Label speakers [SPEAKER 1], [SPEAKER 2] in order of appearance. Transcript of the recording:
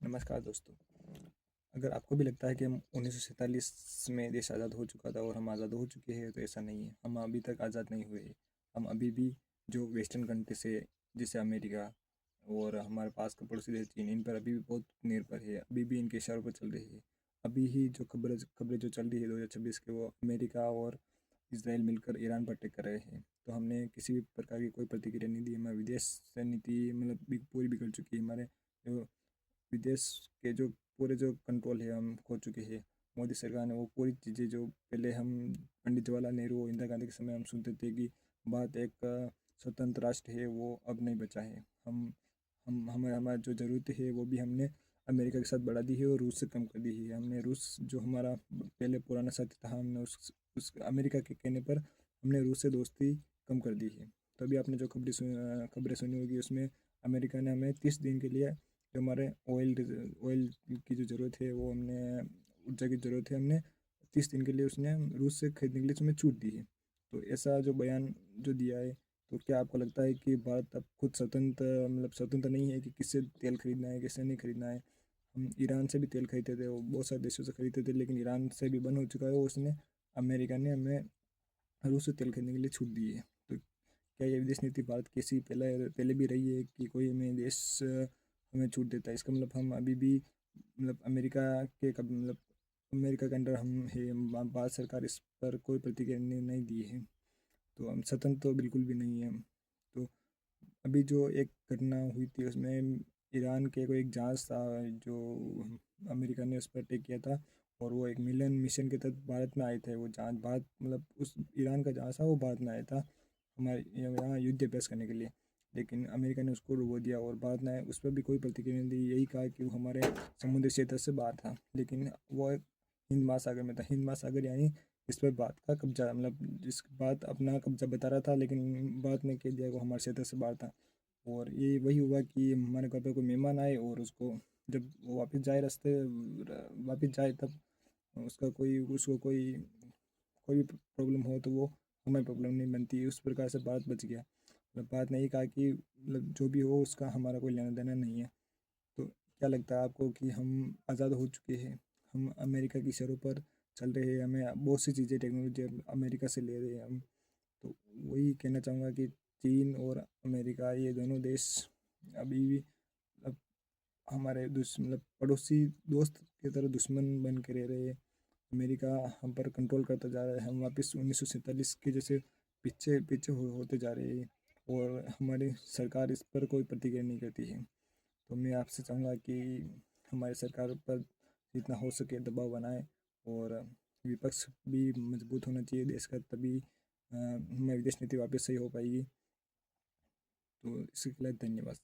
[SPEAKER 1] नमस्कार दोस्तों। अगर आपको भी लगता है कि हम 1947 में देश आज़ाद हो चुका था और हम आज़ाद हो चुके हैं, तो ऐसा नहीं है। हम अभी तक आज़ाद नहीं हुए। हम अभी भी जो वेस्टर्न कंट्री से, जैसे अमेरिका और हमारे पास का पड़ोसी देश चीन, इन पर अभी भी बहुत निर्भर है। अभी भी इनके इशारों पर चल रही है। अभी ही जो खबरें जो चल रही है 2026 के, वो अमेरिका और इसराइल मिलकर ईरान पर अटैक कर रहे हैं। तो हमने किसी भी प्रकार की कोई प्रतिक्रिया नहीं दी। हमारी विदेश से नीति पूरी बिगड़ चुकी है। हमारे जो विदेश के जो पूरे जो कंट्रोल है हम खो चुके हैं। मोदी सरकार ने वो पूरी चीज़ें, जो पहले हम पंडित जवाहरलाल नेहरू और इंदिरा गांधी के समय हम सुनते थे कि भारत एक स्वतंत्र राष्ट्र है, वो अब नहीं बचा है। हम हमें हमारा जो ज़रूरत है वो भी हमने अमेरिका के साथ बढ़ा दी है और रूस से कम कर दी है। हमने रूस, जो हमारा पहले पुराना साथी था, हमने उस अमेरिका के कहने पर हमने रूस से दोस्ती कम कर दी है। तभी आपने जो खबरें सुनी होगी, उसमें अमेरिका ने हमें 30 दिन के लिए जो हमारे ऑयल की जो ज़रूरत है, वो हमने ऊर्जा की ज़रूरत है, हमने 30 दिन के लिए उसने रूस से खरीदने के लिए उसमें छूट दी है। तो ऐसा जो बयान जो दिया है, तो क्या आपको लगता है कि भारत अब खुद स्वतंत्र, स्वतंत्र नहीं है कि किससे तेल खरीदना है, किससे नहीं खरीदना है? हम ईरान से भी तेल खरीदते थे, वो बहुत सारे देशों से खरीदते थे, लेकिन ईरान से भी बंद हो चुका है। उसने अमेरिका ने हमें रूस से तेल खरीदने के लिए छूट दी है। तो क्या ये विदेश नीति भारत की ऐसी पहले पहले भी रही है कि कोई हमें देश हमें छूट देता है? इसका हम अभी भी अमेरिका के अमेरिका के अंडर हम है। भारत सरकार इस पर कोई प्रतिक्रिया नहीं दी है। तो हम स्वतंत्र तो बिल्कुल भी नहीं है। तो अभी जो एक घटना हुई थी, उसमें ईरान के कोई एक जहाज़ था, जो अमेरिका ने उस पर अटैक किया था। और वो एक मिलन मिशन के तहत भारत में आए थे। वो जहाज भारत, उस ईरान का जहाज़ था, वो भारत में आया था हमारे यहाँ युद्ध अभ्यास करने के लिए। लेकिन अमेरिका ने उसको डुबो दिया और भारत ने उस पर भी कोई प्रतिक्रिया नहीं दी। यही कहा कि वो हमारे समुद्री क्षेत्र से बाहर था, लेकिन वो एक हिंद महासागर में था। हिंद महासागर यानी इस पर भारत का कब्जा, जिस बात अपना कब्जा बता रहा था, लेकिन भारत ने कह दिया वो हमारे क्षेत्र से बाहर था। और ये वही हुआ कि हमारे घर पे कोई मेहमान आए, और उसको जब वो वापस जाए, तब उसको कोई भी प्रॉब्लम हो, तो वो हमारी प्रॉब्लम नहीं बनती। उस प्रकार से भारत बच गया। भारत ने ये कहा कि जो भी हो, उसका हमारा कोई लेना देना नहीं है। तो क्या लगता है आपको कि हम आज़ाद हो चुके हैं? हम अमेरिका की शरों पर चल रहे हैं। हमें बहुत सी चीज़ें, टेक्नोलॉजी अमेरिका से ले रहे हैं हम। तो वही कहना चाहूँगा कि चीन और अमेरिका, ये दोनों देश अभी भी अब हमारे पड़ोसी दोस्त की तरह दुश्मन बन के रह रहे हैं। अमेरिका हम पर कंट्रोल करता जा रहा है। हम वापस 1947 के जैसे पीछे पीछे होते जा रहे हैं, और हमारी सरकार इस पर कोई प्रतिक्रिया नहीं करती है। तो मैं आपसे चाहूँगा कि हमारी सरकार पर जितना हो सके दबाव बनाए, और विपक्ष भी मजबूत होना चाहिए देश का, तभी हमारी विदेश नीति वापस सही हो पाएगी। तो इसके लिए धन्यवाद।